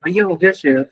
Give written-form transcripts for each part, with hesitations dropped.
ये हो गया share.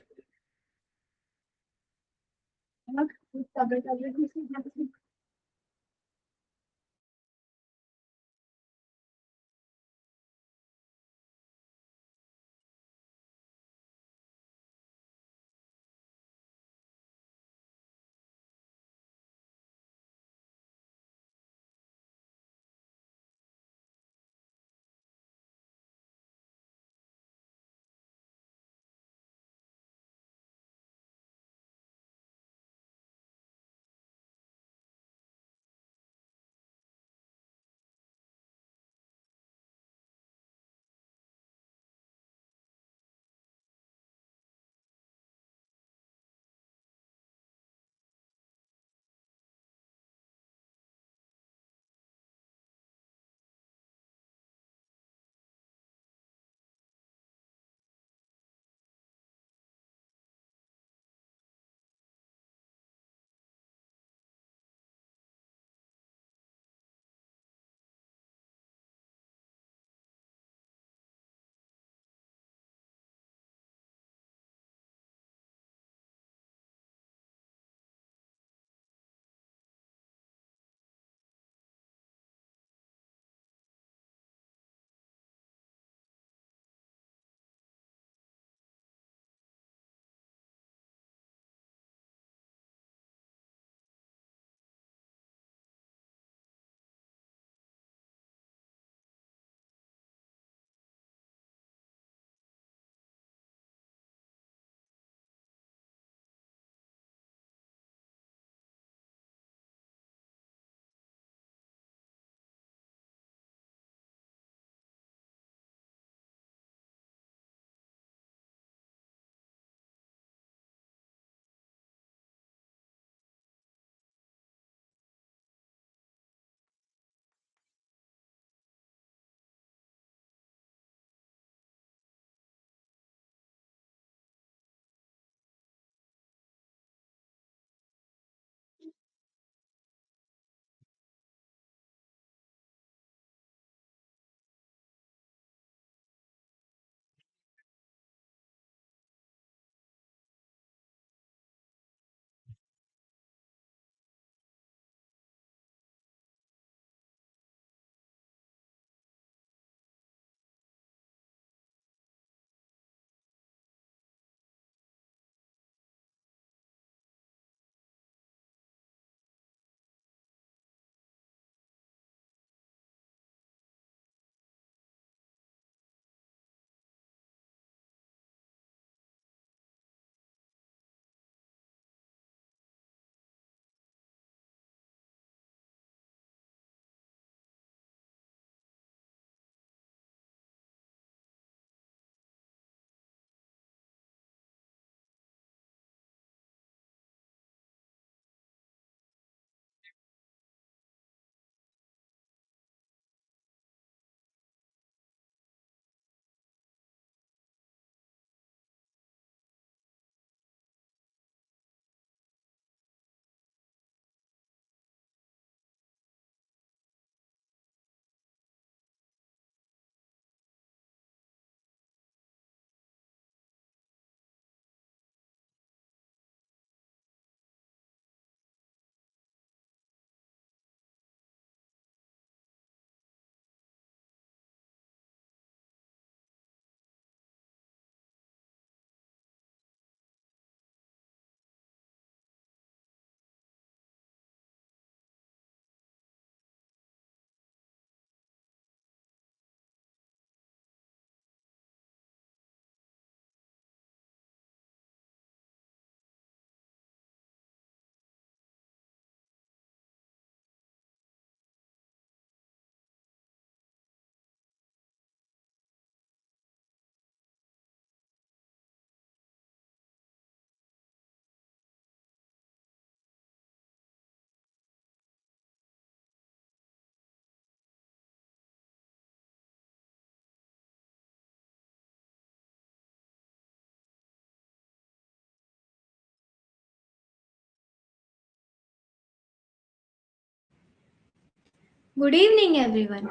Good evening, everyone.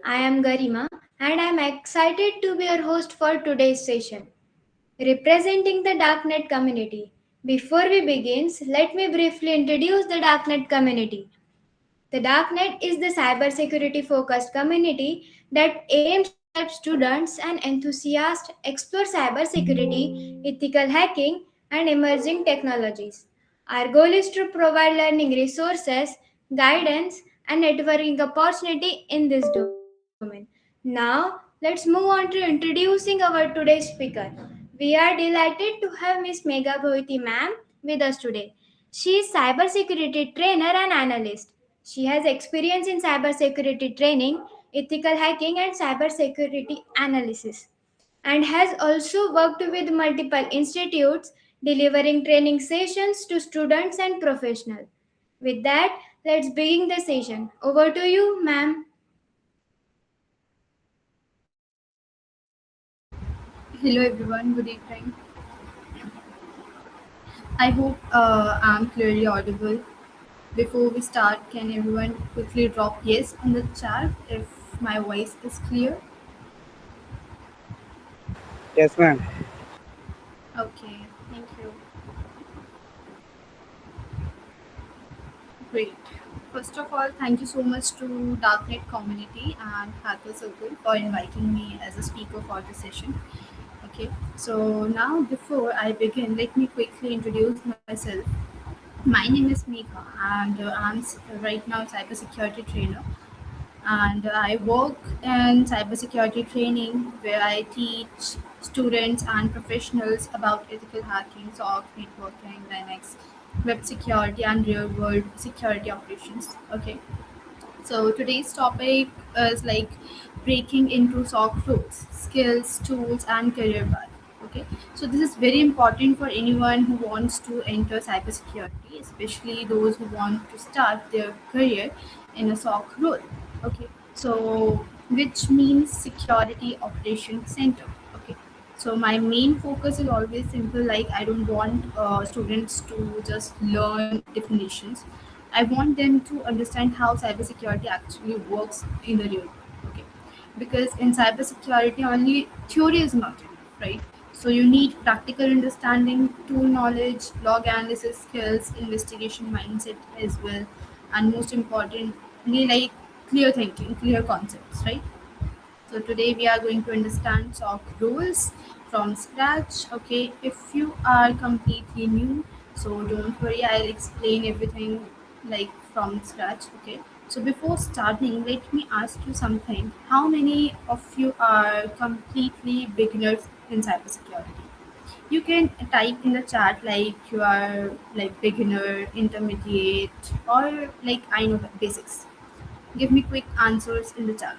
I am Garima and I am excited to be your host for today's session. representing the DarkNet community. Before we begin, let me briefly introduce the DarkNet community. The DarkNet is the cybersecurity focused community that aims to help students and enthusiasts explore cybersecurity, ethical hacking, and emerging technologies. Our goal is to provide learning resources, guidance, and networking opportunity in this domain. Now, let's move on to introducing our today's speaker. We are delighted to have Ms. Megha Bhoity ma'am with us today. She is cybersecurity trainer and analyst. She has experience in cybersecurity training, ethical hacking, and cybersecurity analysis, and has also worked with multiple institutes delivering training sessions to students and professionals. With that, let's begin the session. Over to you, ma'am. Hello everyone, good evening. I hope I'm clearly audible. Before we start, can everyone quickly drop yes in the chat if my voice is clear? Yes, ma'am. Okay, thank you. Great. First of all, thank you so much to DarkNet Community and Hacker Circle for inviting me as a speaker for this session. Okay, so now before I begin, let me quickly introduce myself. My name is Megha, and right now a cybersecurity trainer. And I work in cybersecurity training where I teach students and professionals about ethical hacking, SOC, networking, Linux, web security, and real world security operations. Okay, so today's topic is like breaking into SOC roles, skills, tools, and career path. Okay, so this is very important for anyone who wants to enter cybersecurity, especially those who want to start their career in a SOC role. Okay, so which means security operation center. Okay, so my main focus is always simple. Like I don't want students to just learn definitions. I want them to understand how cybersecurity actually works in the real world. Okay, because in cybersecurity only theory is not enough, right? So you need practical understanding, tool knowledge, log analysis skills, investigation mindset as well, and most importantly, like clear thinking, clear concepts, right? So today we are going to understand SOC rules from scratch. Okay, if you are completely new, so don't worry, I'll explain everything like from scratch. Okay. So before starting, let me ask you something. How many of you are completely beginners in cybersecurity? You can type in the chat like you are like beginner, intermediate, or like I know basics. Give me quick answers in the chat.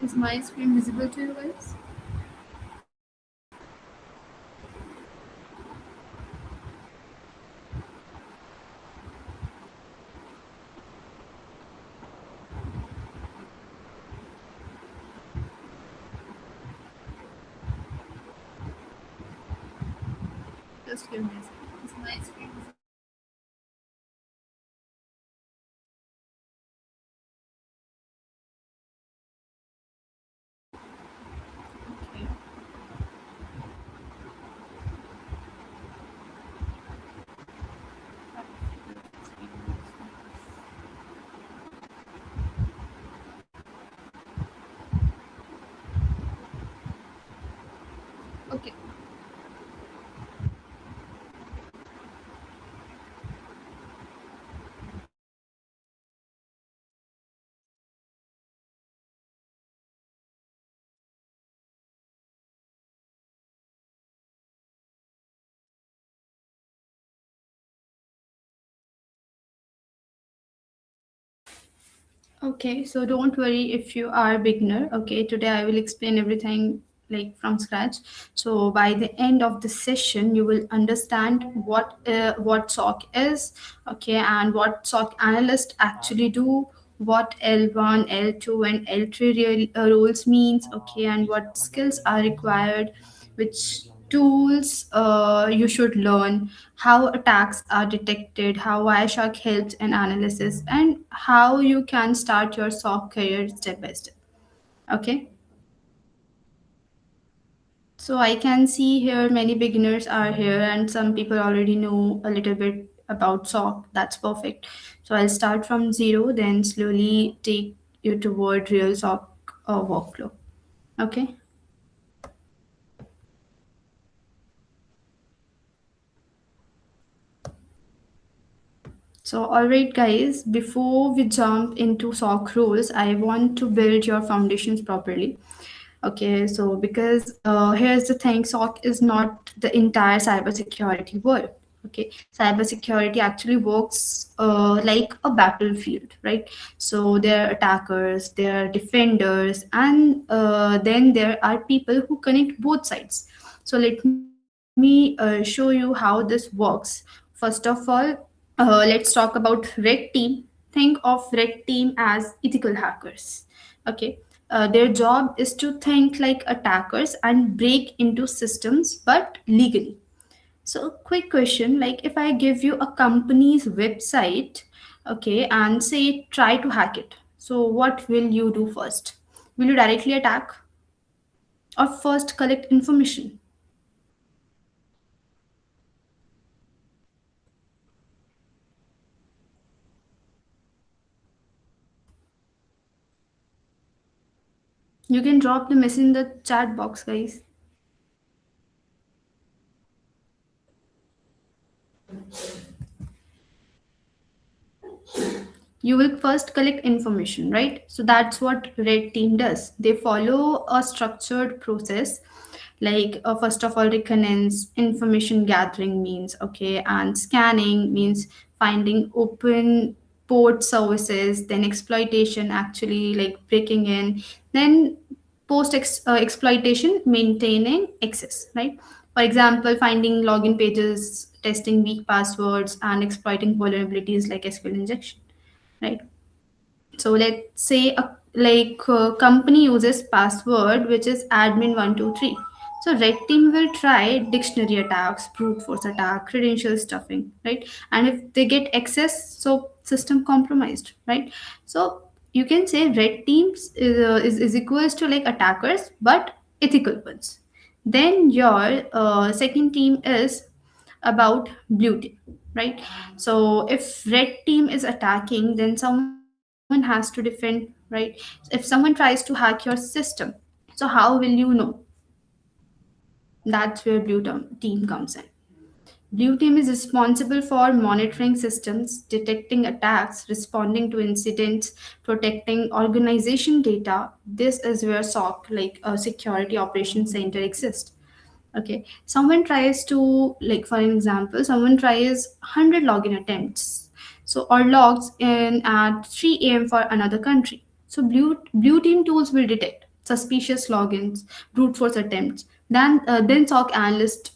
Is my screen visible to you guys? Just give me a second. Is my screen okay? Okay. Okay, so don't worry if you are a beginner. Okay, today I will explain everything like from scratch. So by the end of the session, you will understand what SOC is, okay, and what SOC analysts actually do, what L1, L2, and L3 roles means, okay, and what skills are required, which tools you should learn, how attacks are detected, how Wireshark helps in analysis, and how you can start your SOC career step by step. Okay. So I can see here many beginners are here and some people already know a little bit about SOC. That's perfect. So I'll start from zero, then slowly take you toward real SOC workflow. Okay. So, alright, guys, before we jump into SOC rules, I want to build your foundations properly. Okay, so because here's the thing, SOC is not the entire cybersecurity world. Okay, cybersecurity actually works like a battlefield, right? So there are attackers, there are defenders, and then there are people who connect both sides. So let me show you how this works. First of all, let's talk about red team. Think of red team as ethical hackers. Okay, their job is to think like attackers and break into systems, but legally. So, quick question, like if I give you a company's website, okay, and say try to hack it, so what will you do first? Will you directly attack or first collect information? You can drop the message in the chat box, guys. You will first collect information, right? So that's what red team does. They follow a structured process, like first of all, reconnaissance, information gathering means, okay, and scanning means finding open port services, then exploitation, actually like breaking in, then exploitation, maintaining access, right? For example, finding login pages, testing weak passwords, and exploiting vulnerabilities like SQL injection, right? So let's say a company uses password which is admin123. So red team will try dictionary attacks, brute force attack, credential stuffing, right? And if they get access, so system compromised, right? So you can say red teams is equals to like attackers, but ethical ones. Then your second team is about blue team, right? So if red team is attacking, then someone has to defend, right? If someone tries to hack your system, so how will you know? That's where team comes in. Blue team is responsible for monitoring systems, detecting attacks, responding to incidents, protecting organization data. This is where SOC, like a security operations center, exists. Okay, someone tries to, like for an example, someone tries 100 login attempts, so or logs in at 3 a.m. for another country. So blue team tools will detect suspicious logins, brute force attempts, then SOC analyst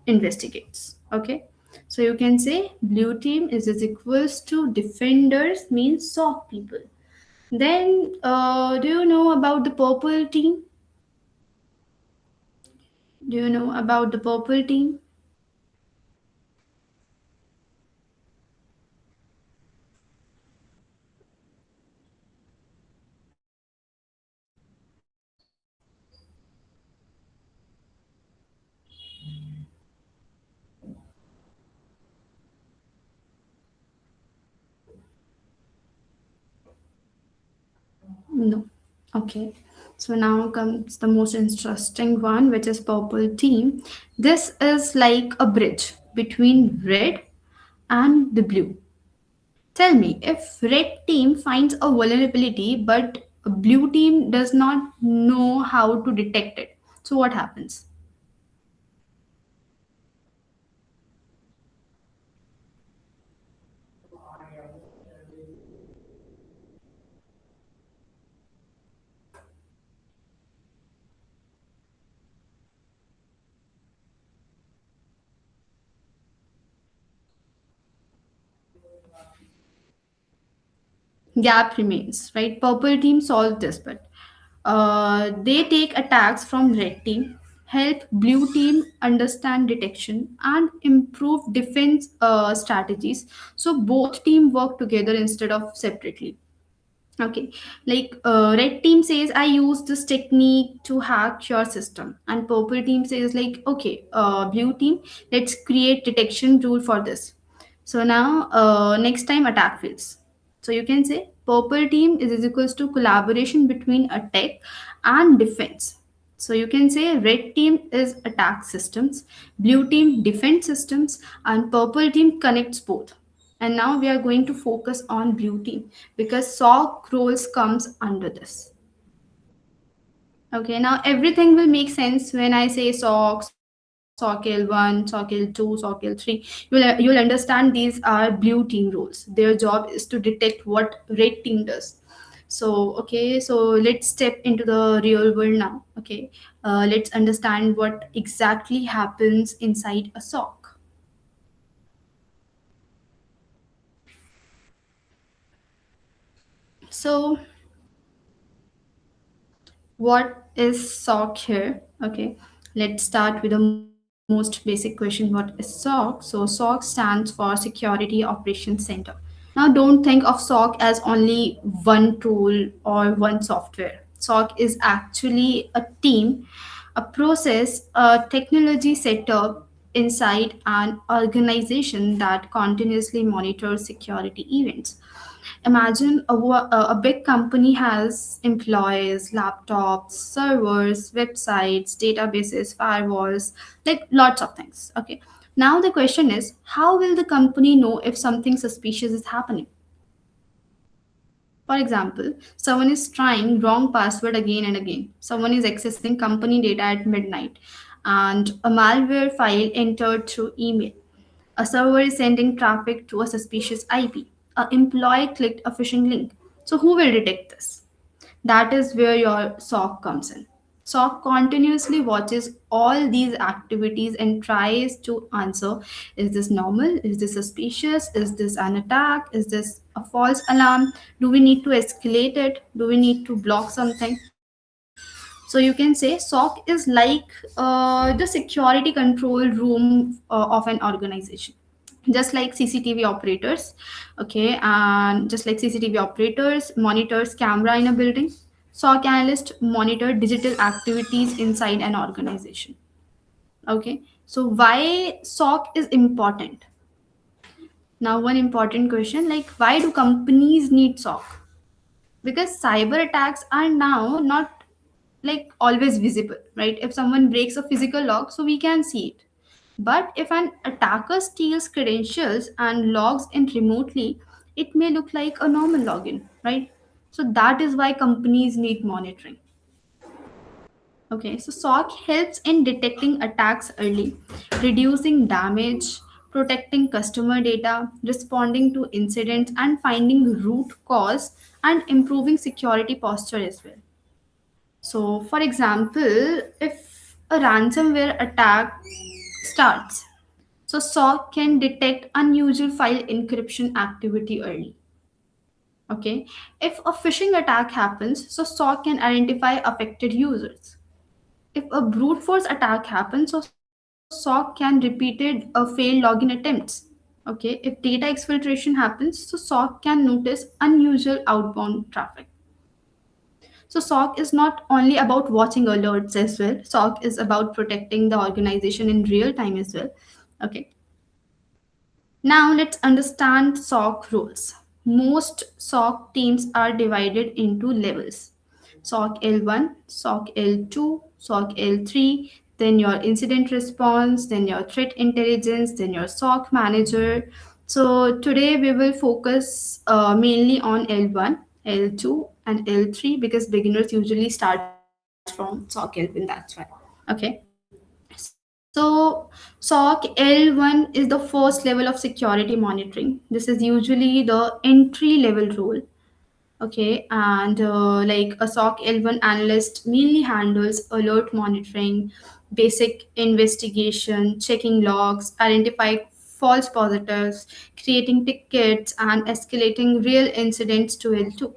investigates. Okay, so you can say blue team is equals to defenders means SOC people. Then do you know about the purple team? Do you know about the purple team? No. Okay. So now comes the most interesting one, which is purple team. This is like a bridge between red and the blue. Tell me, if red team finds a vulnerability but a blue team does not know how to detect it, so what happens? gap remains, right? Purple team solved this, but they take attacks from red team, help blue team understand detection and improve defense strategies. So both team work together instead of separately. Okay, like red team says, I use this technique to hack your system, and purple team says, like, okay, blue team, let's create detection rule for this. So now, next time attack fails. So you can say purple team is equals to collaboration between attack and defense. So you can say red team is attack systems, blue team defense systems, and purple team connects both. And now we are going to focus on blue team because SOC roles comes under this. Okay, now everything will make sense when I say SOC, SOC L1, SOC L2, SOC L3. You'll understand these are blue team roles. Their job is to detect what red team does. So okay, so let's step into the real world now. Okay, let's understand what exactly happens inside a SOC. So what is SOC here? Okay, let's start with the most basic question. What is SOC? So SOC stands for Security Operations Center. Now don't think of SOC as only one tool or one software. SOC is actually a team, a process, a technology setup inside an organization that continuously monitors security events. Imagine a big company has employees, laptops, servers, websites, databases, firewalls, like lots of things. Okay. Now the question is, how will the company know if something suspicious is happening? For example, someone is trying wrong password again and again. Someone is accessing company data at midnight and a malware file entered through email. A server is sending traffic to a suspicious IP. A employee clicked a phishing link. So who will detect this? That is where your SOC comes in. SOC continuously watches all these activities and tries to answer, is this normal? Is this suspicious? Is this an attack? Is this a false alarm? Do we need to escalate it? Do we need to block something? So you can say SOC is like the security control room of an organization, just like CCTV operators. Okay, and just like CCTV operators monitors camera in a building, SOC analyst monitor digital activities inside an organization. Okay, so why SOC is important? Now one important question, like, why do companies need SOC? Because cyber attacks are now not like always visible, right? If someone breaks a physical lock, so we can see it, but if an attacker steals credentials and logs in remotely, it may look like a normal login, right? So that is why companies need monitoring. Okay, so SOC helps in detecting attacks early, reducing damage, protecting customer data, responding to incidents, and finding root cause and improving security posture as well. So, for example, if a ransomware attack starts, so SOC can detect unusual file encryption activity early. Okay, if a phishing attack happens, so SOC can identify affected users. If a brute force attack happens, so SOC can repeated failed login attempts. Okay, if data exfiltration happens, so SOC can notice unusual outbound traffic. So SOC is not only about watching alerts as well. SOC is about protecting the organization in real time as well. Okay. Now let's understand SOC roles. Most SOC teams are divided into levels. SOC L1, SOC L2, SOC L3, then your incident response, then your threat intelligence, then your SOC manager. So today we will focus mainly on L1, L2, and L3 because beginners usually start from SOC L1. That's why. Okay. So SOC L1 is the first level of security monitoring. This is usually the entry level role. Okay, and like a SOC L1 analyst mainly handles alert monitoring, basic investigation, checking logs, identify false positives, creating tickets, and escalating real incidents to L2.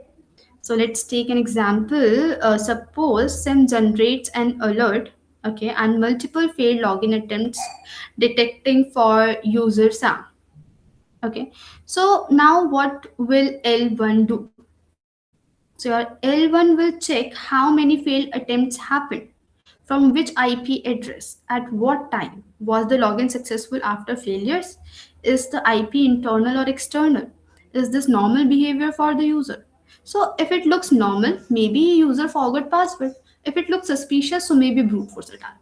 So let's take an example. Suppose SIM generates an alert, okay, and multiple failed login attempts detecting for user Sam. Okay, so now what will L1 do? So your L1 will check how many failed attempts happened, from which IP address, at what time, was the login successful after failures, is the IP internal or external, is this normal behavior for the user. So if it looks normal, maybe user forgot password. If it looks suspicious, so maybe brute force attack.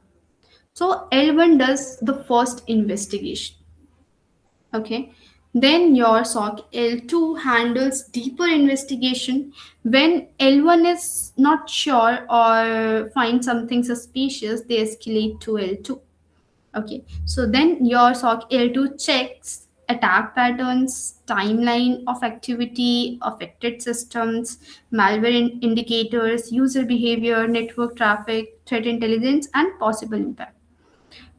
So L1 does the first investigation. Okay. Then your SOC L2 handles deeper investigation. When L1 is not sure or find something suspicious, they escalate to L2. Okay. So then your SOC L2 checks attack patterns, timeline of activity, affected systems, malware indicators, user behavior, network traffic, threat intelligence, and possible impact.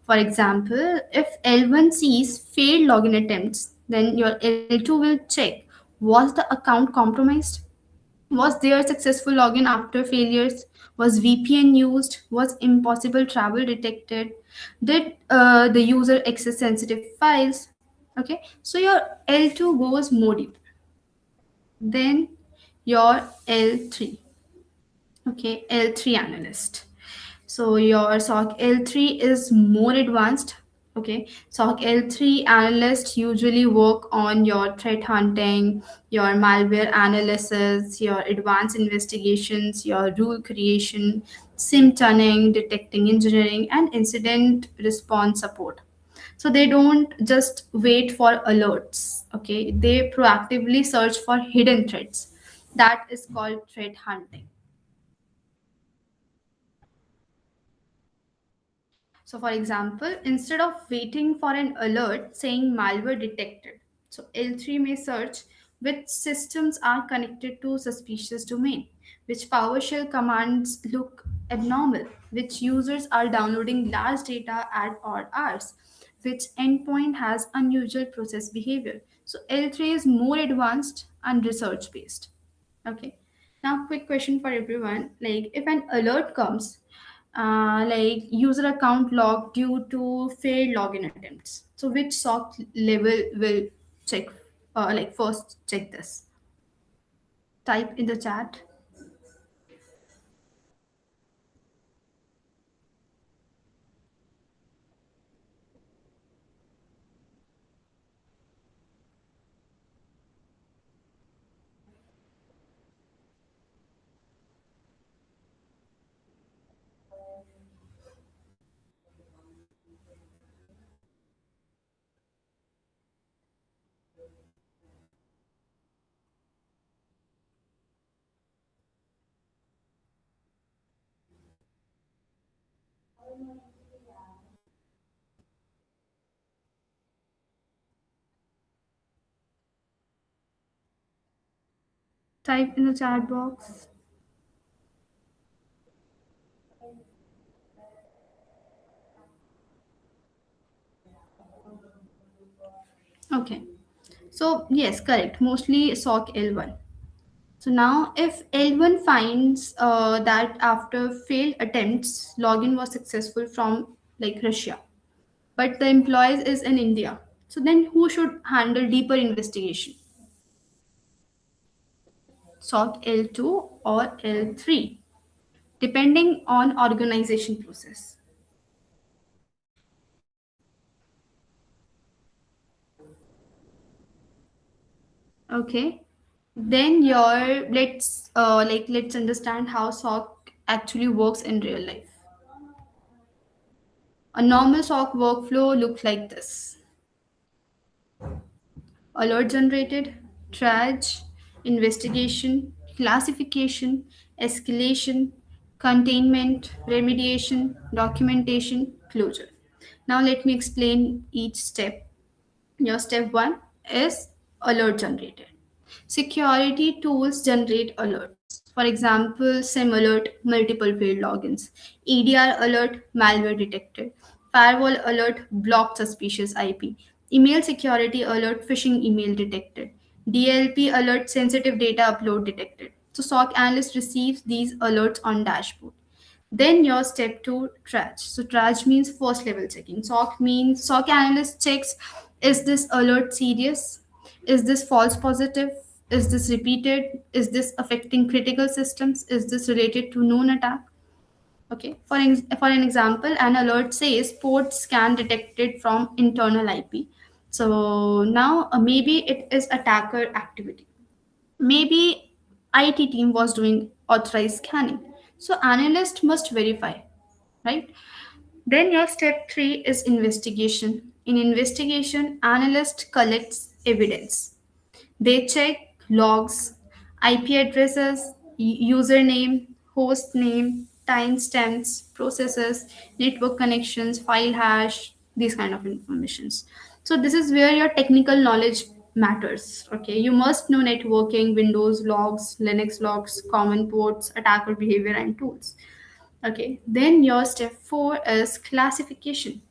For example, if L1 sees failed login attempts, then your L2 will check, was the account compromised? Was there successful login after failures? Was VPN used? Was impossible travel detected? Did the user access sensitive files? Okay, so your L2 goes more deep. Then your L3. Okay, L3 analyst. So your SOC L3 is more advanced. Okay, SOC L3 analysts usually work on your threat hunting, your malware analysis, your advanced investigations, your rule creation, SIM tuning, detecting engineering, and incident response support. So they don't just wait for alerts. Okay, they proactively search for hidden threats. That is called threat hunting. So, for example, instead of waiting for an alert saying malware detected, so L3 may search which systems are connected to suspicious domain, which PowerShell commands look abnormal, which users are downloading large data at odd hours, which endpoint has unusual process behavior. So L3 is more advanced and research based. Okay. Now, quick question for everyone. Like, if an alert comes, like user account logged due to failed login attempts, so which SOC level will check? Like, first check this. Type in the chat. Type in the chat box. Okay. So yes, correct. Mostly SOC L1. So now, if L1 finds that after failed attempts, login was successful from like Russia, but the employees is in India. So then who should handle deeper investigation? SOC L2 or L3, depending on organization process. Okay. Then your let's understand how SOC actually works in real life. A normal SOC workflow looks like this: alert generated, triage, investigation, classification, escalation, containment, remediation, documentation, closure. Now, let me explain each step. Your step one is alert generated. Security tools generate alerts. For example, SIM alert, multiple failed logins, EDR alert, malware detected, firewall alert, blocked suspicious IP, Email security alert, phishing email detected. DLP alert, sensitive data upload detected. So SOC analyst receives these alerts on dashboard. Then your step two, triage. So triage means first level checking. SOC means SOC analyst checks, is this alert serious? Is this false positive? Is this repeated? Is this affecting critical systems? Is this related to known attack? Okay, for an example, an alert says port scan detected from internal IP. So now maybe it is attacker activity. Maybe IT team was doing authorized scanning. So analyst must verify, right? Then your step three is investigation. In investigation, analyst collects evidence. They check logs, IP addresses, username, host name, timestamps, processes, network connections, file hash, these kind of informations. So this is where your technical knowledge matters. Okay, you must know networking, Windows logs, Linux logs, common ports, attacker behavior, and tools. Okay, then your step four is classification.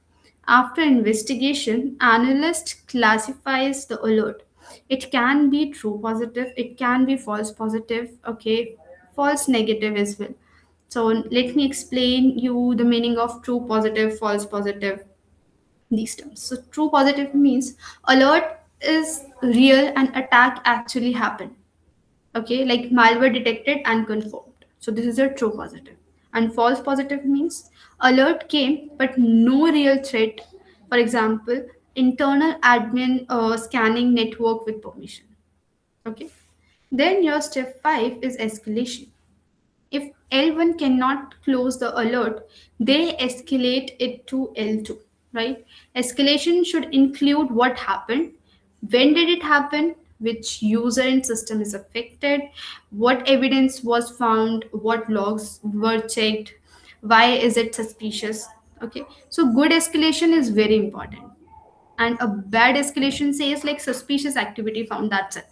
After investigation, analyst classifies the alert. It can be true positive, it can be false positive, okay, false negative as well. So let me explain you the meaning of true positive, false positive, these terms. So true positive means alert is real and attack actually happened. Okay, like malware detected and confirmed. So this is a true positive. And false positive means alert came but no real threat. For example, internal admin scanning network with permission. Okay, then your step 5 is escalation. If L1 cannot close the alert, they escalate it to L2, right? Escalation should include what happened, when did it happen, which user and system is affected, what evidence was found, what logs were checked, why is it suspicious. Okay, so good escalation is very important, and a bad escalation says like suspicious activity found, that's it.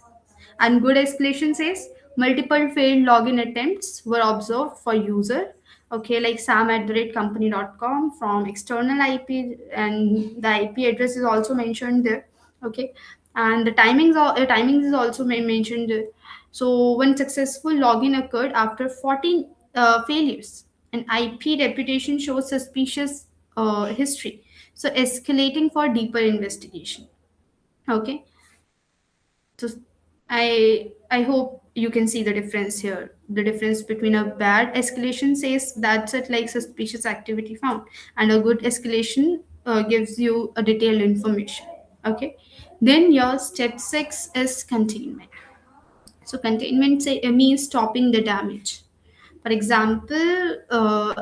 And good escalation says multiple failed login attempts were observed for user, okay, like sam at the rate company.com from external IP, and the IP address is also mentioned there. Okay, and the timings is also mentioned there. So one successful login occurred after 14 failures. An IP reputation shows suspicious history, so escalating for deeper investigation. Okay, so I hope you can see the difference here. The difference between a bad escalation says that's it, like suspicious activity found, and a good escalation gives you a detailed information. Okay, then your step 6 is containment. So containment means stopping the damage. For example,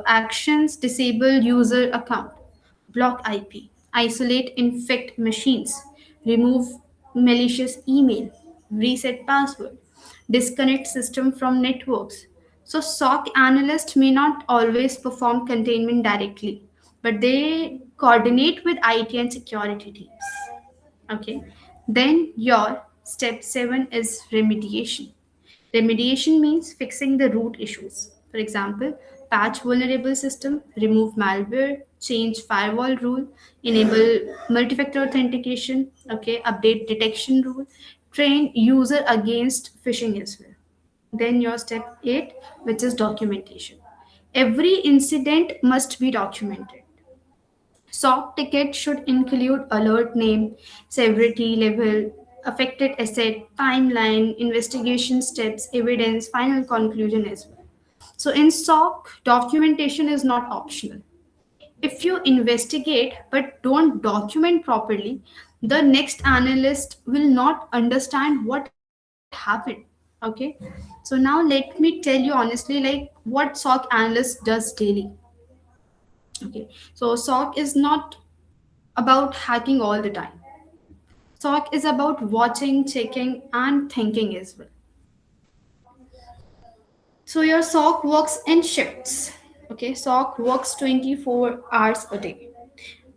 actions disable user account, block IP, isolate infect machines, remove malicious email, reset password, disconnect system from networks. So SOC analysts may not always perform containment directly, but they coordinate with IT and security teams. Okay. Then your step 7 is remediation. Remediation means fixing the root issues. For example, patch vulnerable system, remove malware, change firewall rule, enable multi-factor authentication, okay, update detection rule, train user against phishing as well. Then your step 8, which is documentation. Every incident must be documented. SOC ticket should include alert name, severity level, affected asset, timeline, investigation steps, evidence, final conclusion as well. So in SOC, documentation is not optional. If you investigate but don't document properly, the next analyst will not understand what happened. Okay. So now let me tell you honestly, like what SOC analyst does daily. Okay. So SOC is not about hacking all the time. SOC is about watching, checking, and thinking as well. So your SOC works in shifts. Okay, SOC works 24 hours a day.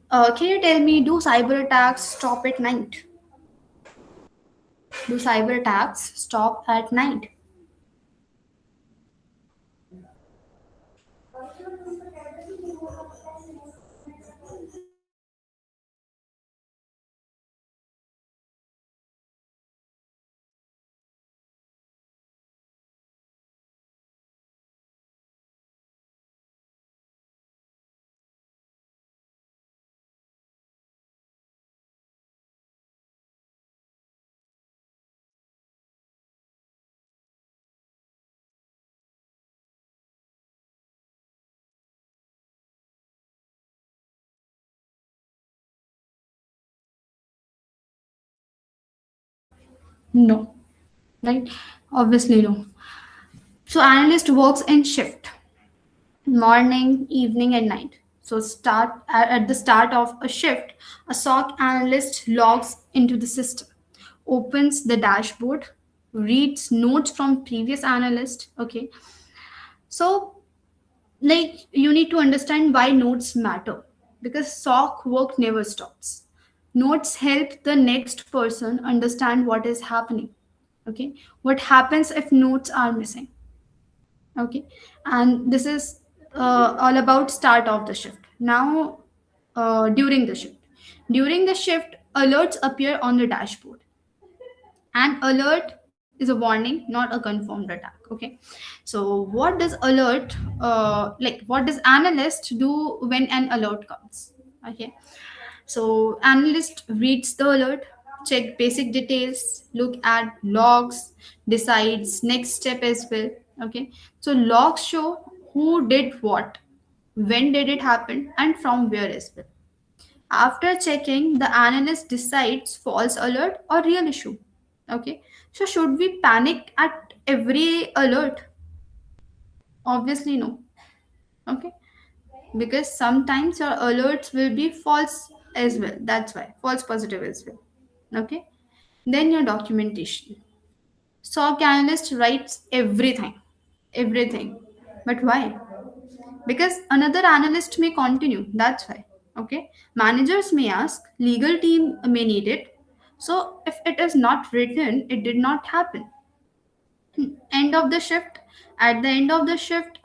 Can you tell me, do cyber attacks stop at night? Do cyber attacks stop at night? No, right? Obviously, no. So, analyst works in shift, morning, evening, and night. So, at the start of a shift, a SOC analyst logs into the system, opens the dashboard, reads notes from previous analyst. Okay, so like you need to understand why notes matter, because SOC work never stops. Notes help the next person understand what is happening. Okay, what happens if notes are missing. Okay, and this is all about start of the shift. Now, during the shift alerts appear on the dashboard. An alert is a warning, not a confirmed attack. Okay, so what does analyst do when an alert comes? Okay, so analyst reads the alert, check basic details, look at logs, decides next step as well. Okay, so logs show who did what, when did it happen, and from where as well. After checking, the analyst decides false alert or real issue. Okay, so should we panic at every alert? Obviously, no. Okay, because sometimes your alerts will be false as well. That's why false positive as well. Okay, then your documentation. SOC analyst writes everything. But why? Because another analyst may continue. That's why. Okay, managers may ask, legal team may need it. So if it is not written, it did not happen. End of the shift. At the end of the shift,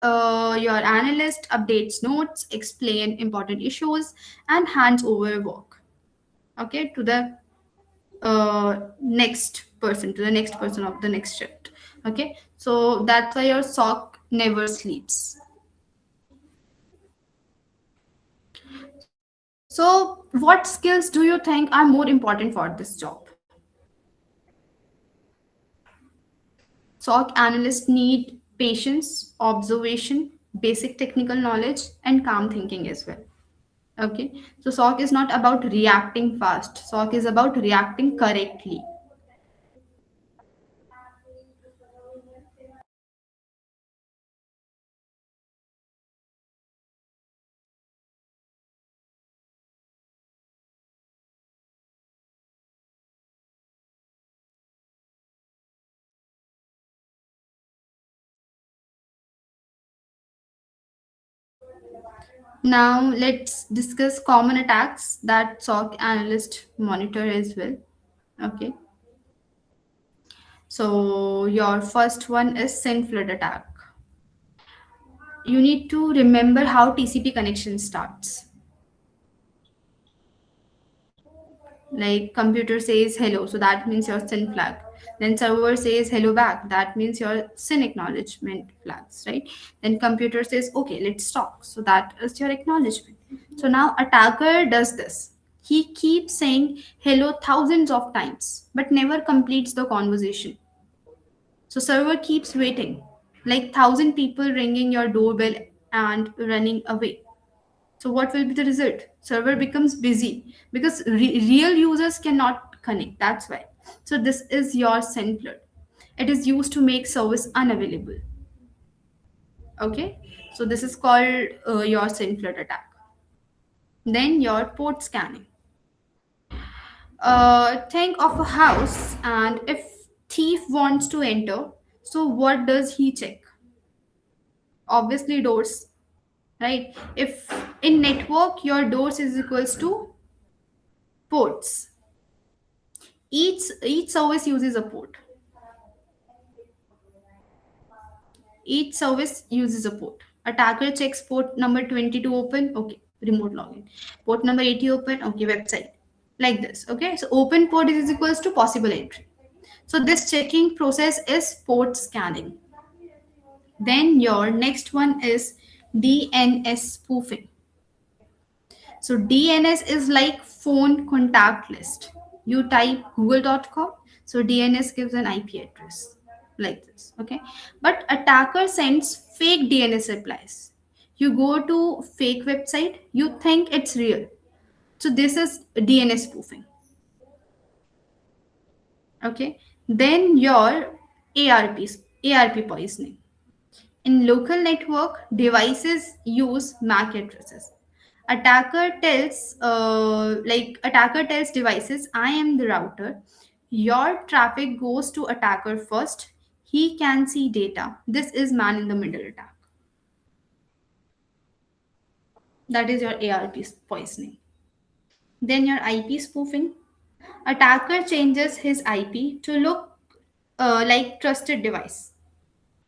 your analyst updates notes, explain important issues, and hands over work. Okay, to the next person of the next shift. Okay, so that's why your SOC never sleeps. So, what skills do you think are more important for this job? SOC analysts need patience, observation, basic technical knowledge, and calm thinking as well. Okay, so SOC is not about reacting fast, SOC is about reacting correctly. Now, let's discuss common attacks that SOC analysts monitor as well. Okay, so your first one is SYN flood attack. You need to remember how TCP connection starts. Like computer says hello, so that means your SYN flag. Then server says hello back, that means your SYN acknowledgement flags, right? Then computer says okay, let's talk, so that is your acknowledgement. So now attacker does this. He keeps saying hello thousands of times, but never completes the conversation. So server keeps waiting, like thousand people ringing your doorbell and running away. So what will be the result? Server becomes busy because real users cannot connect. That's why. So this is your SYN flood. It is used to make service unavailable. Okay. So this is called your SYN flood attack. Then your port scanning. Think of a house, and if thief wants to enter, so what does he check? Obviously doors, right? If in network your doors is equals to ports, each service uses a port. Each service uses a port. Attacker checks port number 22 open, okay, remote login. Port number 80 open, okay, website. Like this, okay. So open port is equals to possible entry. So this checking process is port scanning. Then your next one is DNS spoofing. So DNS is like phone contact list. You type google.com, so DNS gives an IP address like this, okay? But attacker sends fake DNS replies. You go to fake website, you think it's real. So this is DNS spoofing. Okay. Then your ARP poisoning. In local network, devices use MAC addresses. Attacker tells devices, I am the router. Your traffic goes to attacker first. He can see data. This is man in the middle attack. That is your ARP poisoning. Then your IP spoofing. Attacker changes his IP to look like trusted device,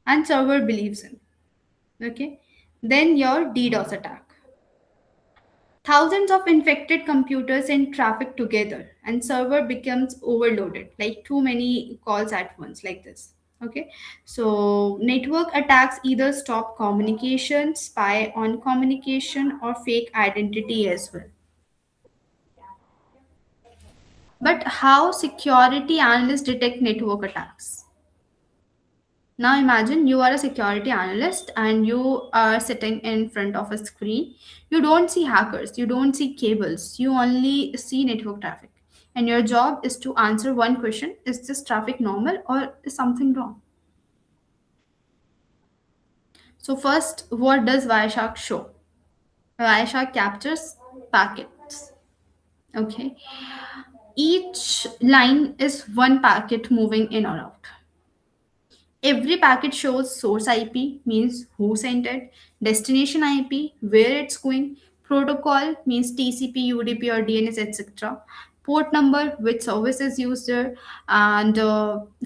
and server believes in. Okay. Then your DDoS attack. Thousands of infected computers send traffic together and server becomes overloaded, like too many calls at once, like this. Okay. So network attacks either stop communication, spy on communication, or fake identity as well. But how security analysts detect network attacks? Now imagine you are a security analyst and you are sitting in front of a screen. You don't see hackers, you don't see cables, you only see network traffic. And your job is to answer one question: is this traffic normal or is something wrong? So, first, what does Wireshark show? Wireshark captures packets. Okay. Each line is one packet moving in or out. Every packet shows source IP, means who sent it, destination IP, where it's going, protocol means TCP, UDP, or DNS, etc. Port number, which service is used there, and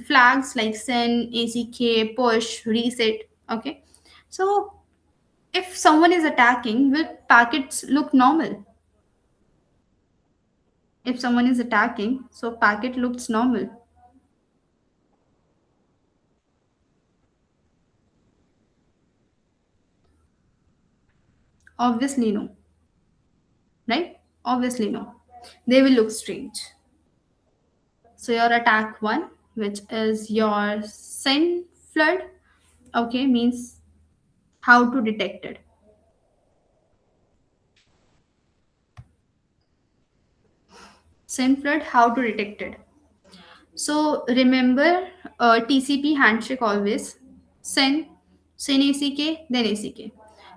flags like send, ACK, push, reset. Okay, so if someone is attacking, will packets look normal? If someone is attacking, so packet looks normal. Obviously no, right? Obviously no. They will look strange. So your attack one, which is your SIM flood, okay, means how to detect it. SIM flood, how to detect it. So remember TCP handshake always. Send, send ACK, then ACK.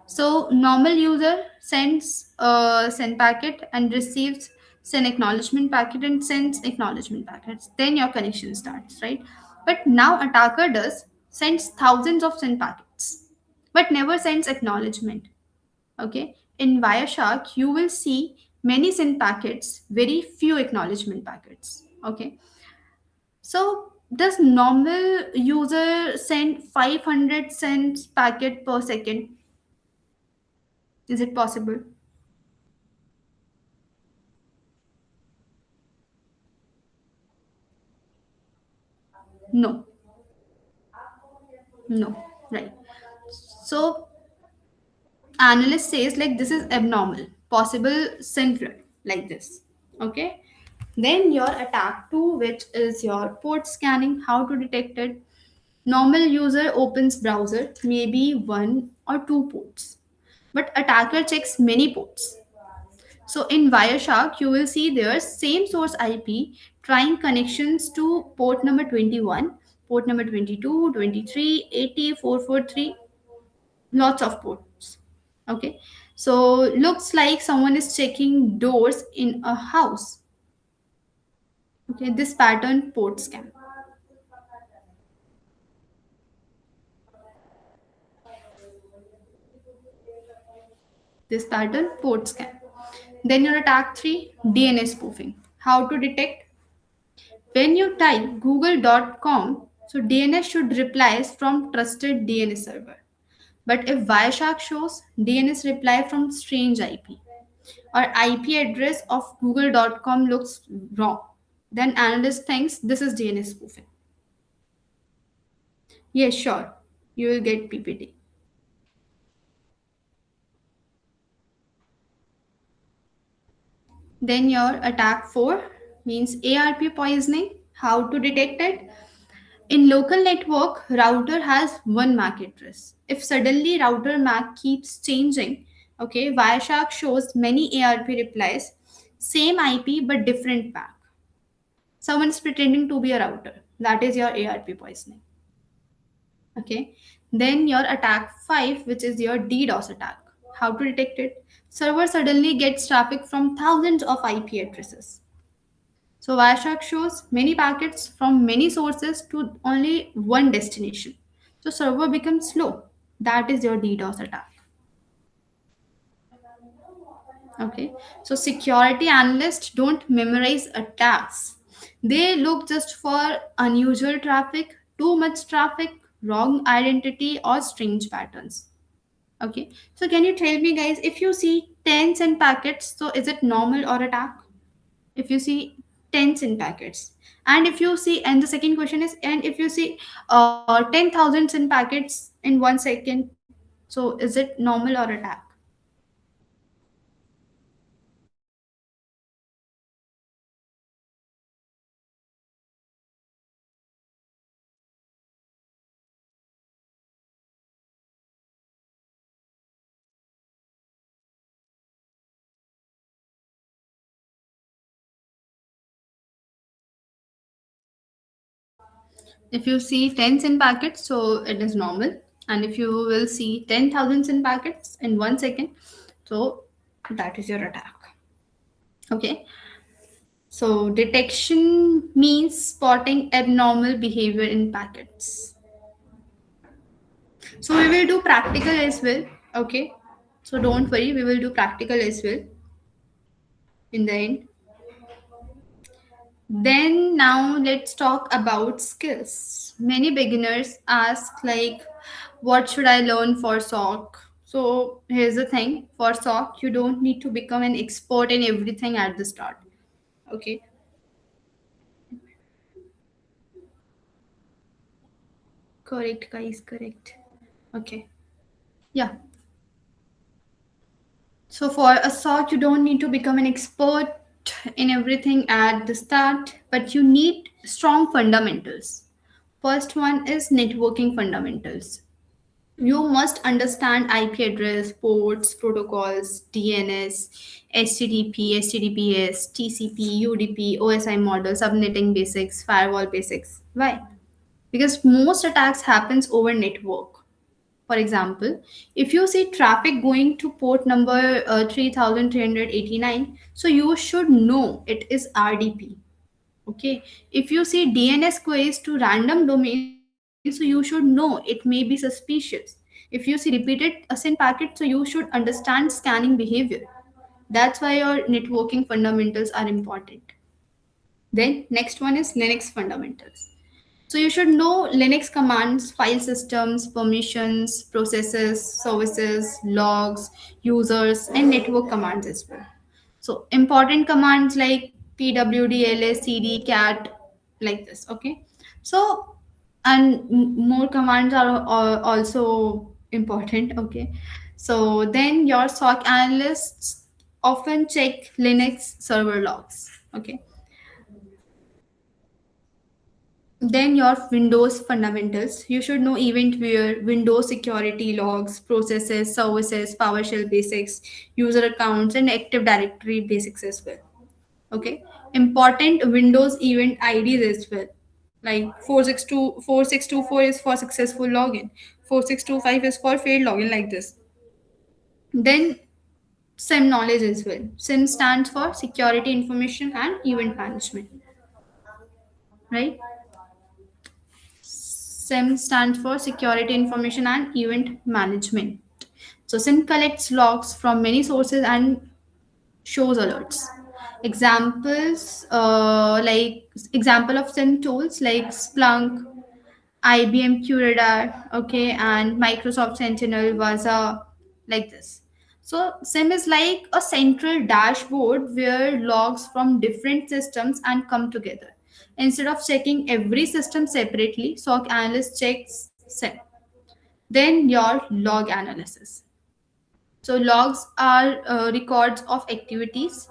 So normal user sends send packet and receives send acknowledgement packet and sends acknowledgement packets. Then your connection starts, right? But now attacker does sends thousands of send packets, but never sends acknowledgement. Okay. In Wireshark, you will see many send packets, very few acknowledgement packets. Okay. So does normal user send 500 cents packet per second? Is it possible? No, no, right. So analyst says like this is abnormal, possible syndrome like this. Okay. Then your attack two, which is your port scanning, how to detect it. Normal user opens browser, maybe one or two ports, but attacker checks many ports. So in Wireshark, you will see their same source IP trying connections to port number 21, port number 22, 23, 80, 443, lots of ports. Okay. So looks like someone is checking doors in a house. Okay, this pattern port scan. This pattern port scan. Then your attack 3, DNS spoofing. How to detect? When you type google.com, so DNS should replies from trusted DNS server. But if Wireshark shows DNS reply from strange IP or IP address of google.com looks wrong, then analyst thinks this is DNS spoofing. Yes, sure, you will get PPT. Then your attack 4 means ARP poisoning. How to detect it? In local network, router has one MAC address. If suddenly router MAC keeps changing, okay, Wireshark shows many ARP replies, same IP but different MAC. Someone is pretending to be a router. That is your ARP poisoning. Okay. Then your attack 5, which is your DDoS attack. How to detect it? Server suddenly gets traffic from thousands of IP addresses. So Wireshark shows many packets from many sources to only one destination. So server becomes slow. That is your DDoS attack. Okay. So security analysts don't memorize attacks. They look just for unusual traffic, too much traffic, wrong identity, or strange patterns. Okay. So can you tell me guys, if you see tens in packets, so is it normal or attack? If you see tens in packets. And if you see, and the second question is, and if you see 10,000 in packets in 1 second, so is it normal or attack? If you see tens in packets, so it is normal. And if you will see 10,000 in packets in 1 second, so that is your attack. Okay. So detection means spotting abnormal behavior in packets. So we will do practical as well. Okay. So don't worry, we will do practical as well in the end. Then now let's talk about skills. Many beginners ask like, what should I learn for SOC? So here's the thing, for SOC you don't need to become an expert in everything at the start. Okay. Correct guys, correct. Okay. Yeah. So for a SOC, you don't need to become an expert in everything at the start, but you need strong fundamentals. First one is networking fundamentals. You must understand IP address, ports, protocols, DNS, HTTP, HTTPS, TCP, UDP, OSI model, subnetting basics, firewall basics. Why? Because most attacks happens over network. For example, if you see traffic going to port number 3389, so you should know it is RDP. Okay. If you see DNS queries to random domains, so you should know it may be suspicious. If you see repeated async packets, so you should understand scanning behavior. That's why your networking fundamentals are important. Then next one is Linux fundamentals. So you should know Linux commands, file systems, permissions, processes, services, logs, users, and network commands as well. So important commands like pwd, ls, cd, cat, like this. Okay. So and more commands are also important. Okay. So then your SOC analysts often check Linux server logs. Okay. Then your Windows fundamentals. You should know eventware, Windows security logs, processes, services, PowerShell basics, user accounts, and Active Directory basics as well. Okay. Important Windows event IDs as well. Like 4624 is for successful login. 4625 is for failed login, like this. Then SIM knowledge as well. SIM stands for security information and event management. Right? SIM stands for Security Information and Event Management. So SIM collects logs from many sources and shows alerts. Examples like example of SIM tools like Splunk, IBM QRadar, okay, and Microsoft Sentinel was a like this. So SIM is like a central dashboard where logs from different systems and come together. Instead of checking every system separately, SOC analyst checks SIM. Then your log analysis. So logs are records of activities.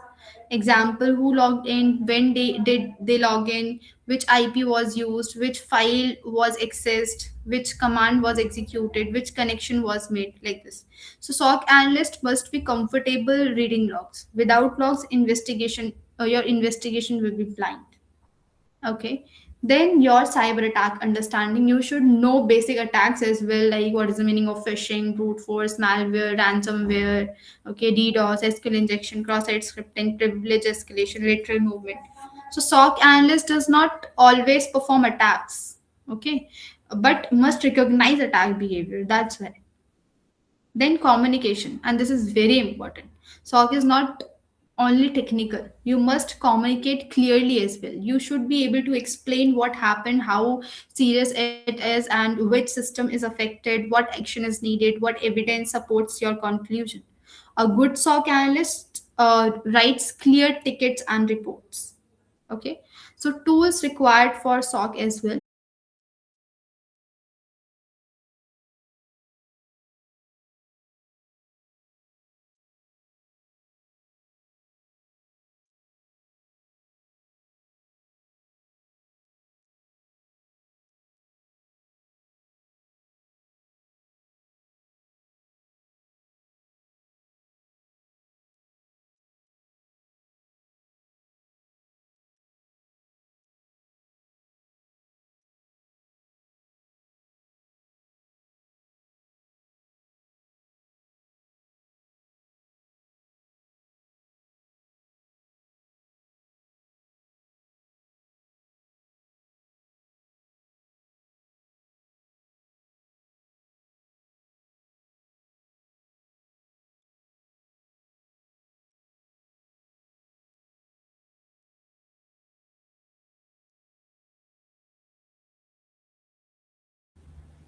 Example: who logged in, when they did they log in, which IP was used, which file was accessed, which command was executed, which connection was made, like this. So SOC analyst must be comfortable reading logs. Without logs, investigation your investigation will be blind. Okay. Then your cyber attack understanding, you should know basic attacks as well, like what is the meaning of phishing, brute force, malware, ransomware, okay, DDoS, SQL injection, cross-site scripting, privilege escalation, lateral movement. So SOC analyst does not always perform attacks, okay, but must recognize attack behavior. That's why. Then communication, and this is very important. SOC is not only technical. You must communicate clearly as well. You should be able to explain what happened, how serious it is, and which system is affected, what action is needed, what evidence supports your conclusion. A good SOC analyst writes clear tickets and reports. Okay, so tools required for SOC as well.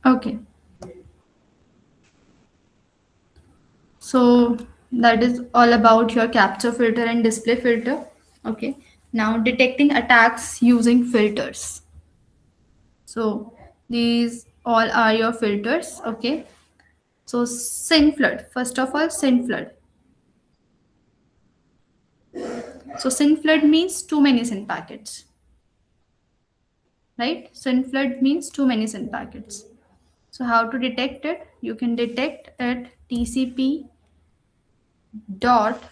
Okay, so that is all about your capture filter and display filter. Okay. Now detecting attacks using filters. So these all are your filters. Okay. So SYN flood. First of all, SYN flood. So SYN flood means too many SYN packets. Right? SYN flood means too many SYN packets. So how to detect it? You can detect at TCP dot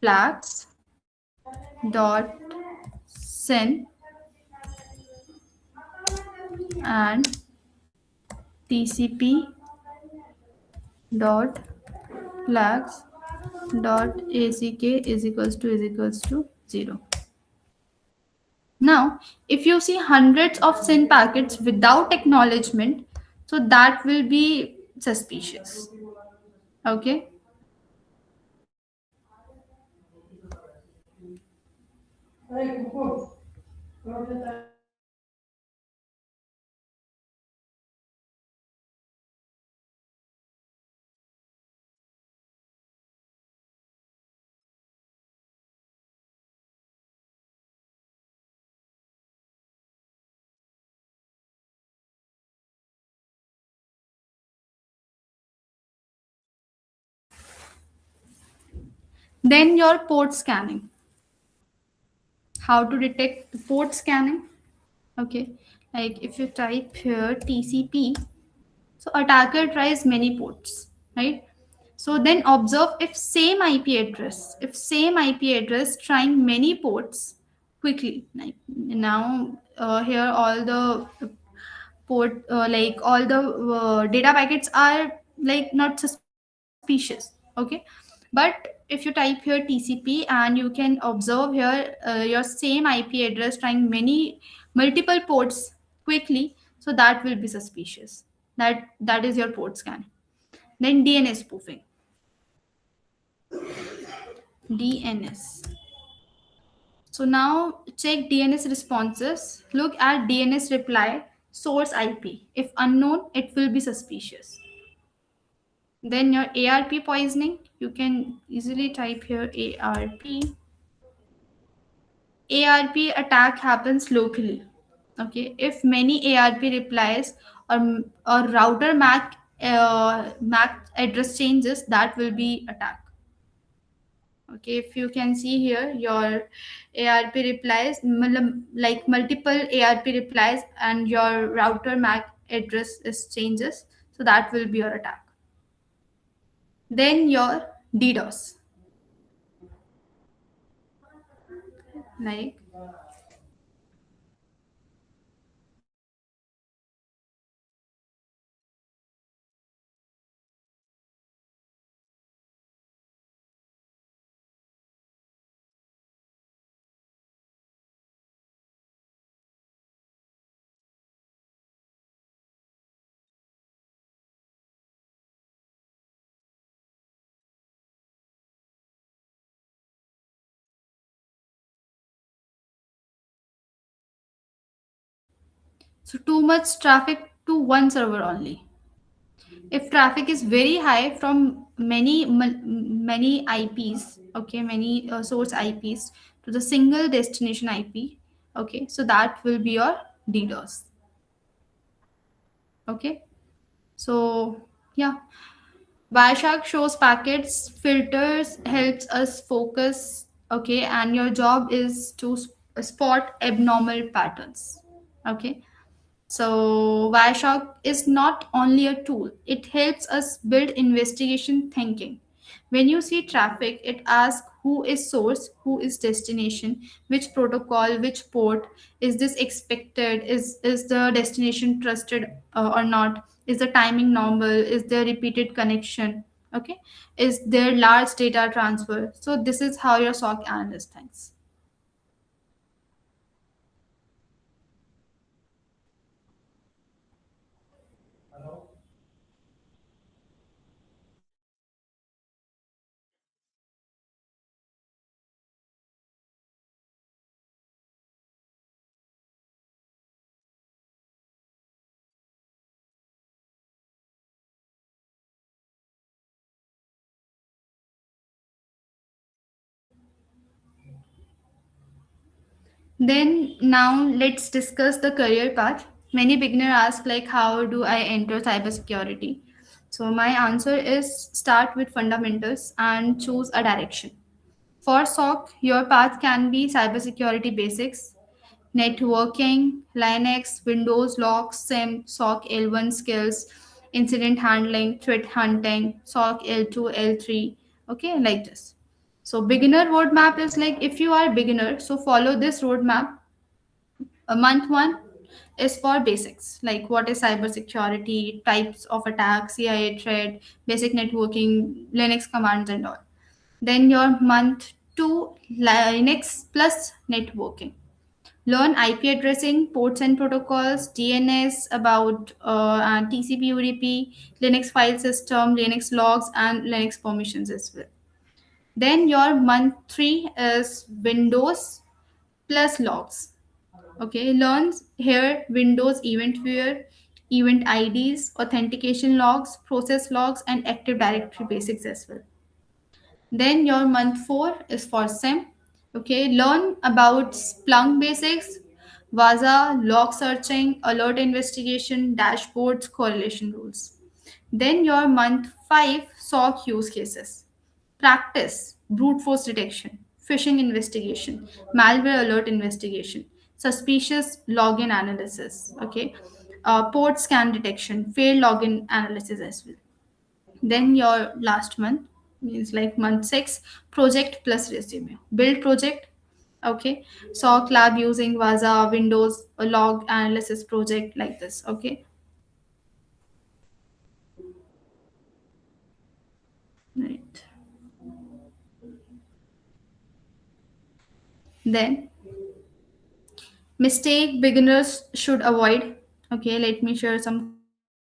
flags dot SYN and TCP dot flags dot ack is equals to 0. Now if you see hundreds of SYN packets without acknowledgement, so that will be suspicious. Okay. Then your port scanning. How to detect the port scanning? Okay, like if you type here TCP, so attacker tries many ports, right? So then observe if same IP address trying many ports quickly. Like now here all the port like all the data packets are like not suspicious. Okay, but if you type here TCP and you can observe here your same IP address trying many multiple ports quickly, so that will be suspicious. That is your port scan. Then DNS spoofing. DNS. So now check DNS responses. Look at DNS reply source IP. If unknown, it will be suspicious. Then your ARP poisoning, you can easily type here ARP. ARP attack happens locally. Okay, if many ARP replies or router MAC address changes, that will be attack. Okay, if you can see here your ARP replies, like multiple ARP replies, and your router MAC address is changes, so that will be your attack. Then your DDoS, like So too much traffic to one server only. If traffic is very high from many IPs, okay, many source IPs to the single destination IP, okay, so that will be your DDoS. Okay, so yeah, Wireshark shows packets, filters, helps us focus, okay, and your job is to spot abnormal patterns. Okay, so Wireshark is not only a tool, it helps us build investigation thinking. When you see traffic, it asks who is source, who is destination, which protocol, which port, is this expected, is the destination trusted or not, is the timing normal, is there repeated connection, okay, is there large data transfer. So this is how your SOC analyst thinks. Then now let's discuss the career path. Many beginner ask like how do I enter cybersecurity? So my answer is start with fundamentals and choose a direction. For SOC, your path can be cybersecurity basics, networking, Linux, Windows, logs, SIM, SOC L1 skills, incident handling, threat hunting, SOC L2, L3, okay, like this. So beginner roadmap is like if you are beginner, so follow this roadmap. Month one is for basics, like what is cybersecurity, types of attacks, CIA threat, basic networking, Linux commands, and all. Then your month two, Linux plus networking. Learn IP addressing, ports and protocols, DNS about and TCP, UDP, Linux file system, Linux logs, and Linux permissions as well. Then your month three is Windows plus logs. Okay, learns here Windows event viewer, event IDs, authentication logs, process logs, and Active Directory basics as well. Then your month four is for SIM. Okay, learn about Splunk basics, Vaza, log searching, alert investigation, dashboards, correlation rules. Then your month five SOC use cases. Practice brute force detection, phishing investigation, malware alert investigation, suspicious login analysis. Okay, port scan detection, failed login analysis as well. Then your last month means like month six, project plus resume. Build project. Okay. SOC lab using Vaza, Windows, a log analysis project like this. Okay. Right. Then mistake beginners should avoid. Okay, let me share some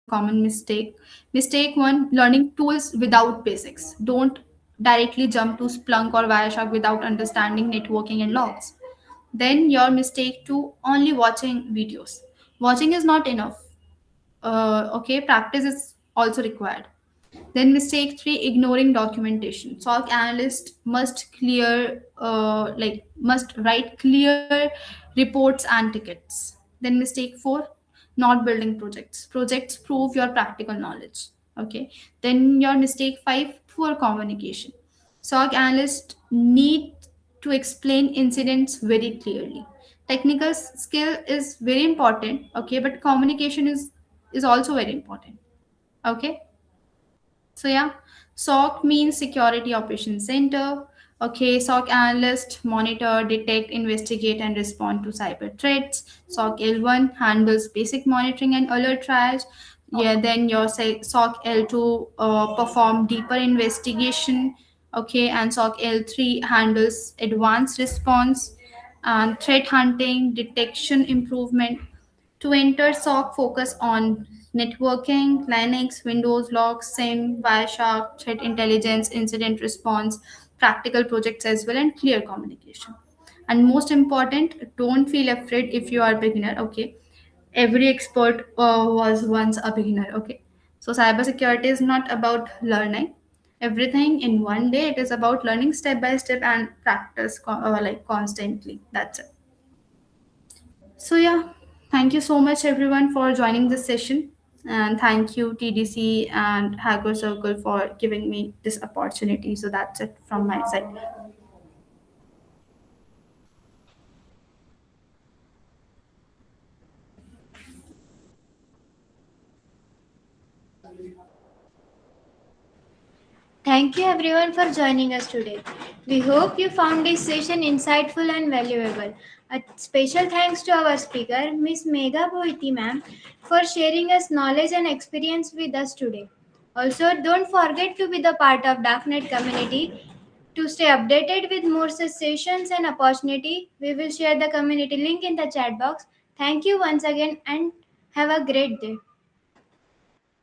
common mistake one, learning tools without basics. Don't directly jump to Splunk or Wireshark without understanding networking and logs. Then your mistake two, only watching videos. Watching is not enough. Okay, practice is also required. Then mistake three, ignoring documentation. SOC analyst must must write clear reports and tickets. Then mistake four, not building projects. Projects prove your practical knowledge. Okay. Then your mistake five, poor communication. SOC analyst need to explain incidents very clearly. Technical skill is very important. Okay, but communication is also very important. Okay. So yeah, SOC means Security Operations Center. Okay, SOC analyst monitor, detect, investigate, and respond to cyber threats. SOC L1 handles basic monitoring and alert triage. Yeah, then your SOC L2 perform deeper investigation. Okay, and SOC L3 handles advanced response and threat hunting, detection improvement. To enter SOC, focus on networking, Linux, Windows, logs, SIM, Wireshark, threat intelligence, incident response, practical projects as well, and clear communication. And most important, don't feel afraid if you are a beginner. Okay, every expert was once a beginner. Okay, so cybersecurity is not about learning everything in one day. It is about learning step by step and practice like constantly. That's it. So yeah, thank you so much everyone for joining this session, and thank you TDC and Hacker Circle for giving me this opportunity. So that's it from my side. Thank you everyone for joining us today. We hope you found this session insightful and valuable. A special thanks to our speaker, Ms. Megha Bhoity ma'am, for sharing us knowledge and experience with us today. Also, don't forget to be the part of DarkNet community. To stay updated with more such sessions and opportunity, we will share the community link in the chat box. Thank you once again and have a great day.